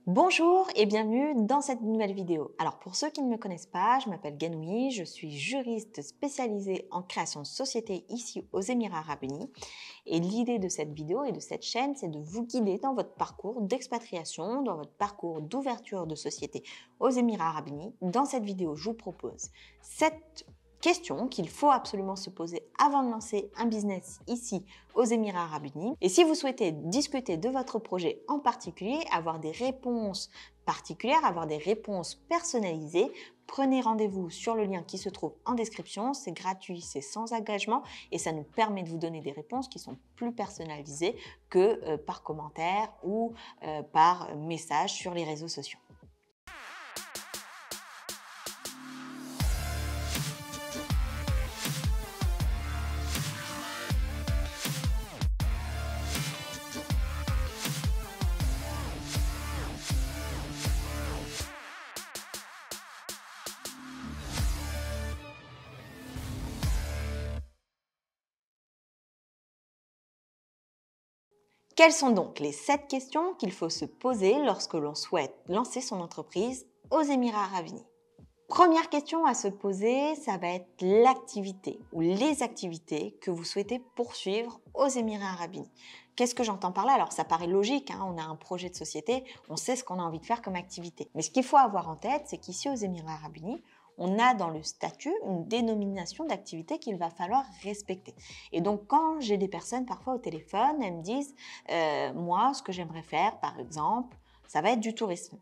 Bonjour et bienvenue dans cette nouvelle vidéo. Alors pour ceux qui ne me connaissent pas, je m'appelle Ganoui, je suis juriste spécialisée en création de société ici aux Émirats Arabes Unis. Et l'idée de cette vidéo et de cette chaîne, c'est de vous guider dans votre parcours d'expatriation, dans votre parcours d'ouverture de société aux Émirats Arabes Unis. Dans cette vidéo, je vous propose 7 questions qu'il faut absolument se poser avant de lancer un business ici aux Émirats Arabes Unis. Et si vous souhaitez discuter de votre projet en particulier, avoir des réponses particulières, avoir des réponses personnalisées, prenez rendez-vous sur le lien qui se trouve en description. C'est gratuit, c'est sans engagement et ça nous permet de vous donner des réponses qui sont plus personnalisées que par commentaire ou par message sur les réseaux sociaux. Quelles sont donc les 7 questions qu'il faut se poser lorsque l'on souhaite lancer son entreprise aux Émirats Arabes Unis? Première question à se poser, ça va être l'activité ou les activités que vous souhaitez poursuivre aux Émirats Arabes Unis. Qu'est-ce que j'entends par là? Alors ça paraît logique, on a un projet de société, on sait ce qu'on a envie de faire comme activité. Mais ce qu'il faut avoir en tête, c'est qu'ici aux Émirats Arabes Unis, on a dans le statut une dénomination d'activité qu'il va falloir respecter. Et donc quand j'ai des personnes parfois au téléphone, elles me disent moi ce que j'aimerais faire par exemple, ça va être du tourisme.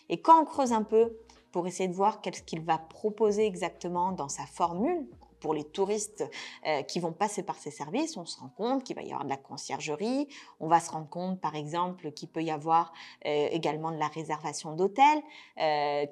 Et quand on creuse un peu pour essayer de voir qu'est-ce qu'il va proposer exactement dans sa formule pour les touristes qui vont passer par ces services, on se rend compte qu'il va y avoir de la conciergerie, on va se rendre compte par exemple qu'il peut y avoir également de la réservation d'hôtel,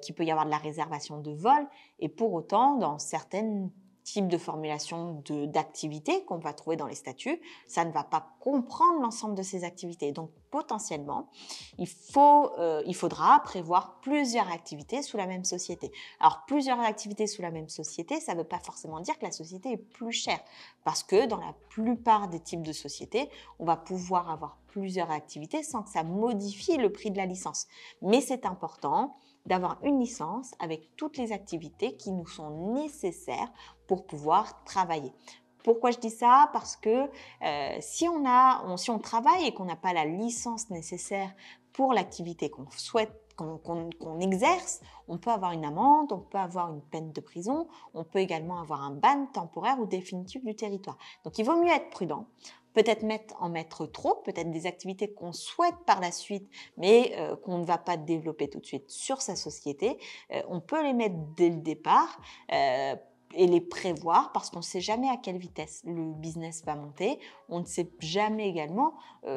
qu'il peut y avoir de la réservation de vol, et pour autant dans certaines types de formulation d'activités qu'on va trouver dans les statuts, ça ne va pas comprendre l'ensemble de ces activités. Donc potentiellement, il faudra prévoir plusieurs activités sous la même société. Alors plusieurs activités sous la même société, ça ne veut pas forcément dire que la société est plus chère, parce que dans la plupart des types de sociétés, on va pouvoir avoir plusieurs activités sans que ça modifie le prix de la licence. Mais c'est important d'avoir une licence avec toutes les activités qui nous sont nécessaires pour pouvoir travailler. Pourquoi je dis ça? Parce que si on travaille et qu'on n'a pas la licence nécessaire pour l'activité qu'on souhaite, qu'on exerce, on peut avoir une amende, on peut avoir une peine de prison, on peut également avoir un ban temporaire ou définitif du territoire. Donc il vaut mieux être prudent. Peut-être en mettre trop, peut-être des activités qu'on souhaite par la suite, mais qu'on ne va pas développer tout de suite sur sa société. On peut les mettre dès le départ et les prévoir parce qu'on ne sait jamais à quelle vitesse le business va monter. On ne sait jamais également,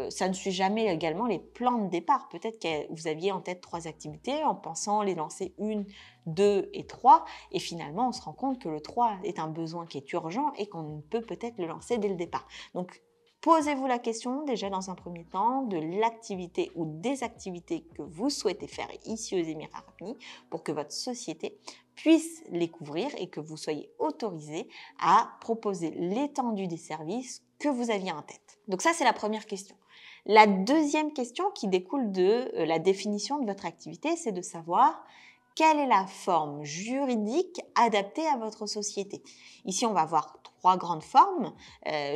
ça ne suit jamais également les plans de départ. Peut-être que vous aviez en tête 3 activités en pensant les lancer 1, 2 et 3, et finalement on se rend compte que le 3 est un besoin qui est urgent et qu'on peut peut-être le lancer dès le départ. Donc posez-vous la question déjà dans un premier temps de l'activité ou des activités que vous souhaitez faire ici aux Émirats Arabes Unis pour que votre société puisse les couvrir et que vous soyez autorisé à proposer l'étendue des services que vous aviez en tête. Donc ça, c'est la première question. La deuxième question qui découle de la définition de votre activité, c'est de savoir quelle est la forme juridique adaptée à votre société. Ici, on va avoir 3 grandes formes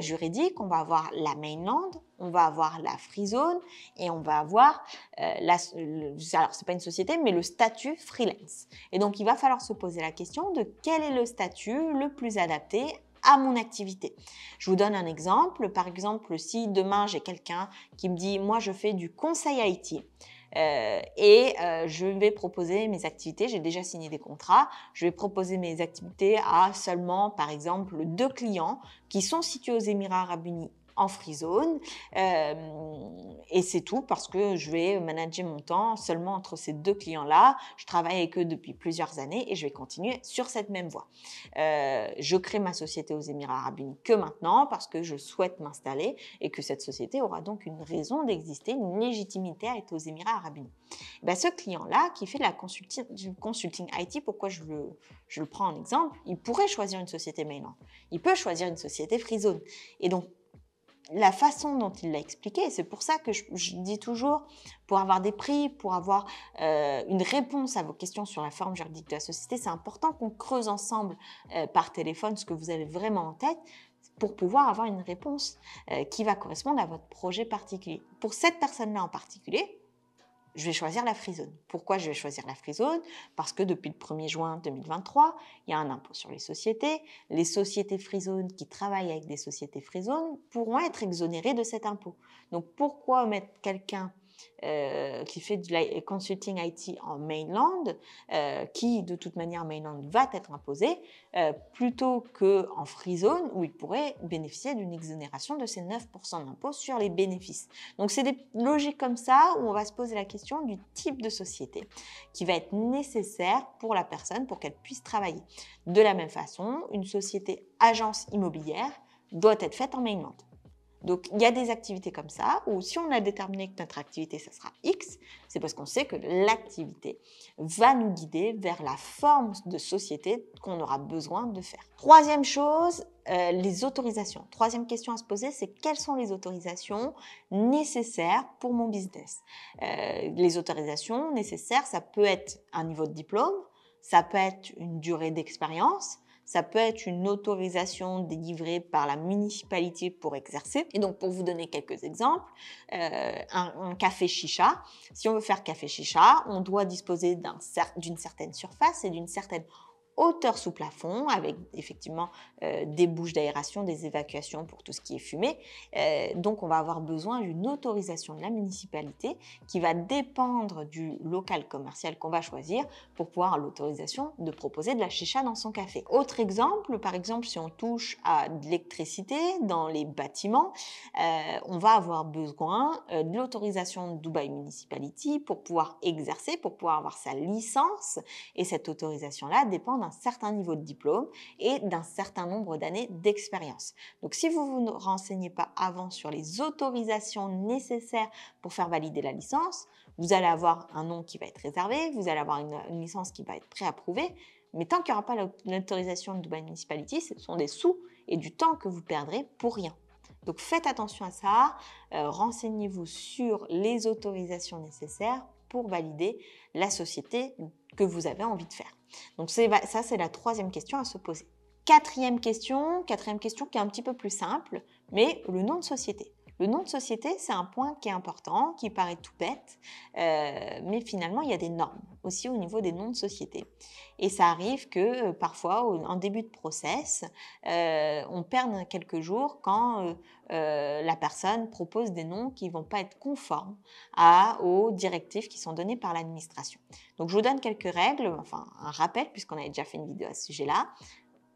juridiques. On va avoir la mainland, on va avoir la free zone et on va avoir, alors c'est pas une société, mais le statut freelance. Et donc, il va falloir se poser la question de quel est le statut le plus adapté à mon activité. Je vous donne un exemple. Par exemple, si demain j'ai quelqu'un qui me dit « moi je fais du conseil IT », je vais proposer mes activités, j'ai déjà signé des contrats, je vais proposer mes activités à seulement, par exemple, 2 clients qui sont situés aux Émirats Arabes Unis en free zone, et c'est tout parce que je vais manager mon temps seulement entre ces 2 clients-là. Je travaille avec eux depuis plusieurs années et je vais continuer sur cette même voie. Je crée ma société aux Émirats Arabes Unis que maintenant parce que je souhaite m'installer et que cette société aura donc une raison d'exister, une légitimité à être aux Émirats Arabes Unis. Ben, ce client-là qui fait du consulting IT, pourquoi je le prends en exemple, il pourrait choisir une société mainland, il peut choisir une société free zone. Et donc, la façon dont il l'a expliqué, c'est pour ça que je dis toujours, pour avoir des prix, pour avoir une réponse à vos questions sur la forme juridique de la société, c'est important qu'on creuse ensemble par téléphone ce que vous avez vraiment en tête pour pouvoir avoir une réponse qui va correspondre à votre projet particulier. Pour cette personne-là en particulier, je vais choisir la free zone. Pourquoi je vais choisir la free zone? Parce que depuis le 1er juin 2023, il y a un impôt sur les sociétés. Les sociétés free zone qui travaillent avec des sociétés free zone pourront être exonérées de cet impôt. Donc pourquoi mettre quelqu'un qui fait du consulting IT en mainland, qui de toute manière mainland va être imposé, plutôt qu'en free zone où il pourrait bénéficier d'une exonération de ces 9% d'impôt sur les bénéfices. Donc c'est des logiques comme ça où on va se poser la question du type de société qui va être nécessaire pour la personne pour qu'elle puisse travailler. De la même façon, une société agence immobilière doit être faite en mainland. Donc, il y a des activités comme ça, où si on a déterminé que notre activité, ça sera X, c'est parce qu'on sait que l'activité va nous guider vers la forme de société qu'on aura besoin de faire. Troisième chose, les autorisations. Troisième question à se poser, c'est quelles sont les autorisations nécessaires pour mon business? Les autorisations nécessaires, ça peut être un niveau de diplôme, ça peut être une durée d'expérience, ça peut être une autorisation délivrée par la municipalité pour exercer. Et donc, pour vous donner quelques exemples, un café chicha, si on veut faire café chicha, on doit disposer d'une certaine surface et d'une certaine hauteur sous plafond, avec effectivement des bouches d'aération, des évacuations pour tout ce qui est fumé. Donc, on va avoir besoin d'une autorisation de la municipalité qui va dépendre du local commercial qu'on va choisir pour pouvoir avoir l'autorisation de proposer de la chicha dans son café. Autre exemple, par exemple, si on touche à de l'électricité dans les bâtiments, on va avoir besoin de l'autorisation de Dubai Municipality pour pouvoir exercer, pour pouvoir avoir sa licence. Et cette autorisation-là dépend d'un certain niveau de diplôme et d'un certain nombre d'années d'expérience. Donc, si vous ne vous renseignez pas avant sur les autorisations nécessaires pour faire valider la licence, vous allez avoir un nom qui va être réservé, vous allez avoir une licence qui va être préapprouvée, mais tant qu'il n'y aura pas l'autorisation de Dubai Municipality, ce sont des sous et du temps que vous perdrez pour rien. Donc, faites attention à ça, renseignez-vous sur les autorisations nécessaires pour valider la société que vous avez envie de faire. Donc ça, c'est la troisième question à se poser. Quatrième question qui est un petit peu plus simple, mais le nom de société. Le nom de société, c'est un point qui est important, qui paraît tout bête, mais finalement, il y a des normes aussi au niveau des noms de société. Et ça arrive que parfois, en début de process, on perd quelques jours quand la personne propose des noms qui ne vont pas être conformes aux directives qui sont données par l'administration. Donc, je vous donne quelques règles, enfin un rappel, puisqu'on avait déjà fait une vidéo à ce sujet-là.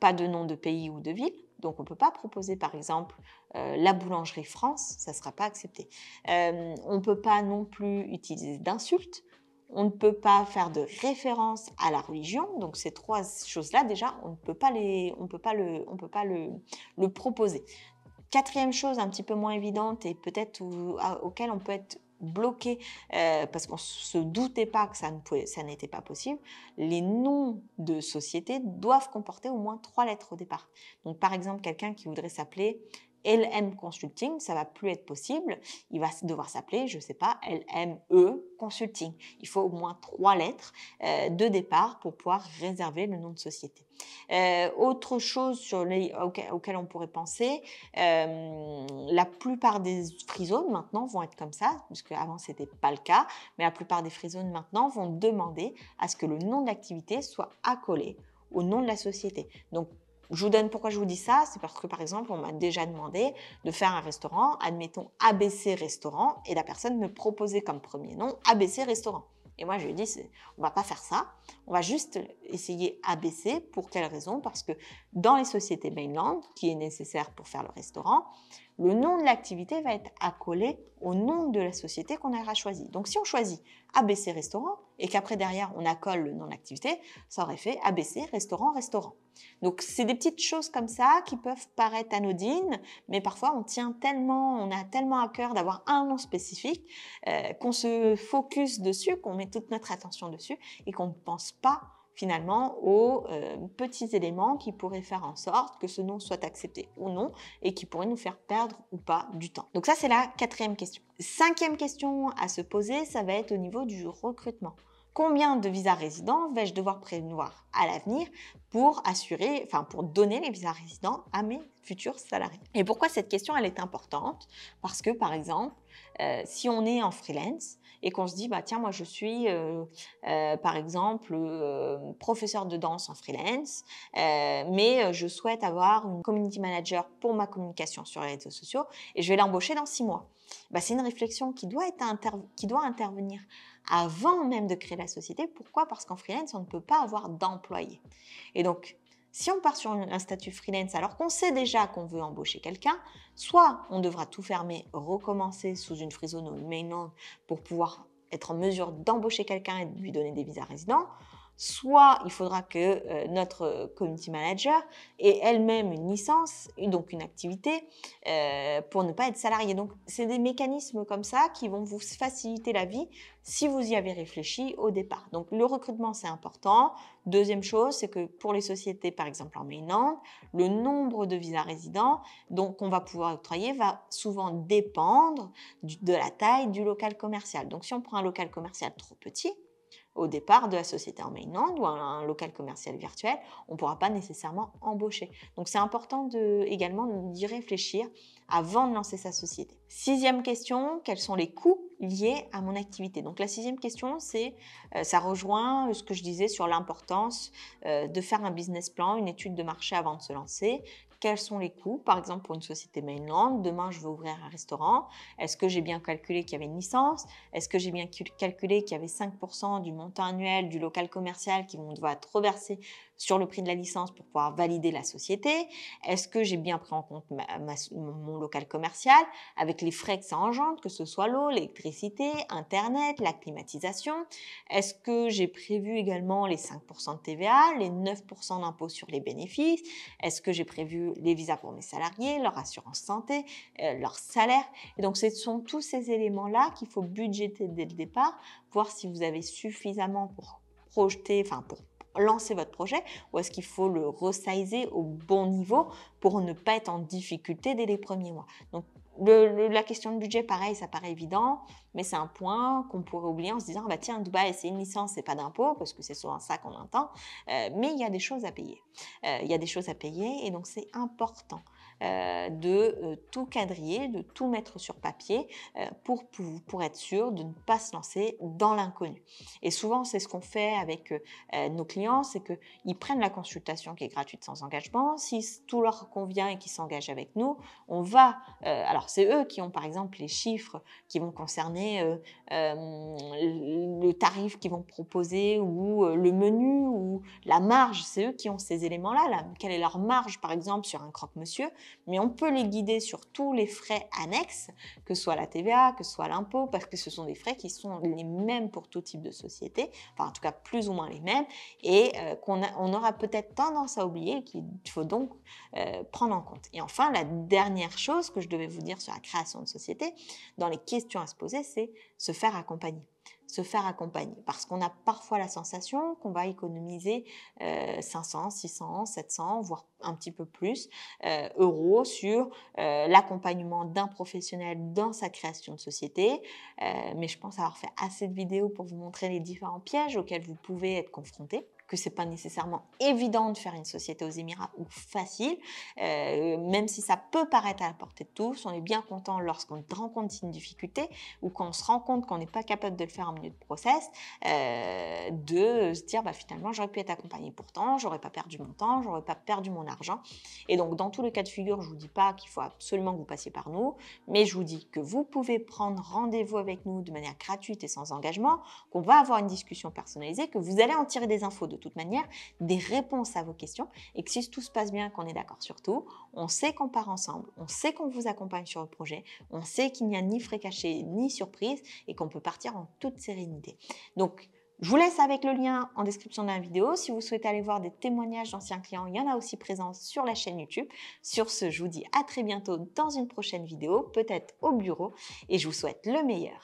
Pas de nom de pays ou de ville. Donc, on ne peut pas proposer, par exemple, la boulangerie France, ça ne sera pas accepté. On ne peut pas non plus utiliser d'insultes. On ne peut pas faire de référence à la religion. Donc, ces trois choses-là, déjà, on ne peut pas le proposer. Quatrième chose, un petit peu moins évidente et peut-être auquel on peut être bloqué parce qu'on ne se doutait pas que ça n'était pas possible, les noms de sociétés doivent comporter au moins 3 lettres au départ. Donc, par exemple, quelqu'un qui voudrait s'appeler LM Consulting, ça va plus être possible. Il va devoir s'appeler, je sais pas, LME Consulting. Il faut au moins 3 lettres de départ pour pouvoir réserver le nom de société. Autre chose auquel on pourrait penser, la plupart des free zones maintenant vont être comme ça, puisque avant c'était pas le cas, mais la plupart des free zones maintenant vont demander à ce que le nom de l'activité soit accolé au nom de la société. Donc, pourquoi je vous dis ça, c'est parce que par exemple, on m'a déjà demandé de faire un restaurant, admettons ABC Restaurant, et la personne me proposait comme premier nom ABC Restaurant. Et moi, je lui ai dit, on va pas faire ça, on va juste essayer ABC. Pour quelle raison? Parce que dans les sociétés mainland, qui est nécessaire pour faire le restaurant, le nom de l'activité va être accolé au nom de la société qu'on aura choisie. Donc, si on choisit ABC Restaurant et qu'après, derrière, on accole le nom de l'activité, ça aurait fait ABC Restaurant. Donc, c'est des petites choses comme ça qui peuvent paraître anodines, mais parfois, on a tellement à cœur d'avoir un nom spécifique qu'on se focus dessus, qu'on met toute notre attention dessus et qu'on ne pense pas finalement aux petits éléments qui pourraient faire en sorte que ce non soit accepté ou non et qui pourraient nous faire perdre ou pas du temps. Donc ça, c'est la 4e question. 5e question à se poser, ça va être au niveau du recrutement. Combien de visas résidents vais-je devoir prévoir à l'avenir pour donner les visas résidents à mes futurs salariés? Et pourquoi cette question, elle est importante? Parce que, par exemple, si on est en freelance et qu'on se dit, bah tiens, moi je suis, par exemple, professeur de danse en freelance, mais je souhaite avoir une community manager pour ma communication sur les réseaux sociaux et je vais l'embaucher dans 6 mois. Bah, c'est une réflexion qui doit intervenir avant même de créer la société. Pourquoi? Parce qu'en freelance, on ne peut pas avoir d'employés. Et donc, si on part sur un statut freelance alors qu'on sait déjà qu'on veut embaucher quelqu'un, soit on devra tout fermer, recommencer sous une free zone ou une main zone pour pouvoir être en mesure d'embaucher quelqu'un et de lui donner des visas résidents, soit il faudra que notre community manager ait elle-même une licence, donc une activité, pour ne pas être salarié. Donc, c'est des mécanismes comme ça qui vont vous faciliter la vie si vous y avez réfléchi au départ. Donc, le recrutement, c'est important. Deuxième chose, c'est que pour les sociétés, par exemple en mainland, le nombre de visas résidents qu'on va pouvoir octroyer va souvent dépendre de la taille du local commercial. Donc, si on prend un local commercial trop petit, au départ de la société en mainland ou un local commercial virtuel, on ne pourra pas nécessairement embaucher. Donc, c'est important également d'y réfléchir avant de lancer sa société. 6e question, quels sont les coûts liés à mon activité? Donc, la 6e question, ça rejoint ce que je disais sur l'importance de faire un business plan, une étude de marché avant de se lancer. Quels sont les coûts? Par exemple, pour une société mainland, demain, je veux ouvrir un restaurant. Est-ce que j'ai bien calculé qu'il y avait une licence? Est-ce que j'ai bien calculé qu'il y avait 5% du montant annuel du local commercial qui vont devoir être reversés sur le prix de la licence pour pouvoir valider la société? Est-ce que j'ai bien pris en compte mon local commercial avec les frais que ça engendre, que ce soit l'eau, l'électricité, Internet, la climatisation? Est-ce que j'ai prévu également les 5% de TVA, les 9% d'impôt sur les bénéfices? Est-ce que j'ai prévu les visas pour mes salariés, leur assurance santé, leur salaire? Et donc, ce sont tous ces éléments-là qu'il faut budgéter dès le départ, voir si vous avez suffisamment pour projeter, pour lancer votre projet, ou est-ce qu'il faut le resizer au bon niveau pour ne pas être en difficulté dès les premiers mois. Donc, la question de budget, pareil, ça paraît évident, mais c'est un point qu'on pourrait oublier en se disant, bah tiens, Dubaï, c'est une licence, c'est pas d'impôt, parce que c'est souvent ça qu'on entend, mais il y a des choses à payer. Il y a des choses à payer, et donc c'est important de tout quadriller, de tout mettre sur papier pour être sûr de ne pas se lancer dans l'inconnu. Et souvent, c'est ce qu'on fait avec nos clients, c'est qu'ils prennent la consultation qui est gratuite sans engagement. Si tout leur convient et qu'ils s'engagent avec nous, on va... alors, c'est eux qui ont, par exemple, les chiffres qui vont concerner le tarif qu'ils vont proposer ou le menu ou la marge. C'est eux qui ont ces éléments-là. Quelle est leur marge, par exemple, sur un croque-monsieur? Mais on peut les guider sur tous les frais annexes, que ce soit la TVA, que ce soit l'impôt, parce que ce sont des frais qui sont les mêmes pour tout type de société, enfin en tout cas plus ou moins les mêmes, et on aura peut-être tendance à oublier qu'il faut donc prendre en compte. Et enfin, la dernière chose que je devais vous dire sur la création de société, dans les questions à se poser, c'est se faire accompagner. Se faire accompagner, parce qu'on a parfois la sensation qu'on va économiser 500, 600, 700, voire un petit peu plus euros sur l'accompagnement d'un professionnel dans sa création de société. Mais je pense avoir fait assez de vidéos pour vous montrer les différents pièges auxquels vous pouvez être confrontés, que c'est pas nécessairement évident de faire une société aux Émirats ou facile, même si ça peut paraître à la portée de tous. On est bien content lorsqu'on rencontre une difficulté ou quand on se rend compte qu'on n'est pas capable de le faire en milieu de process, de se dire finalement j'aurais pu être accompagné pourtant, j'aurais pas perdu mon temps, j'aurais pas perdu mon argent. Et donc dans tous les cas de figure, je vous dis pas qu'il faut absolument que vous passiez par nous, mais je vous dis que vous pouvez prendre rendez-vous avec nous de manière gratuite et sans engagement, qu'on va avoir une discussion personnalisée, que vous allez en tirer des infos de toute manière, des réponses à vos questions, et que si tout se passe bien, qu'on est d'accord sur tout, on sait qu'on part ensemble, on sait qu'on vous accompagne sur le projet, on sait qu'il n'y a ni frais cachés ni surprise et qu'on peut partir en toute sérénité. Donc, je vous laisse avec le lien en description de la vidéo. Si vous souhaitez aller voir des témoignages d'anciens clients, il y en a aussi présents sur la chaîne YouTube. Sur ce, je vous dis à très bientôt dans une prochaine vidéo, peut-être au bureau, et je vous souhaite le meilleur.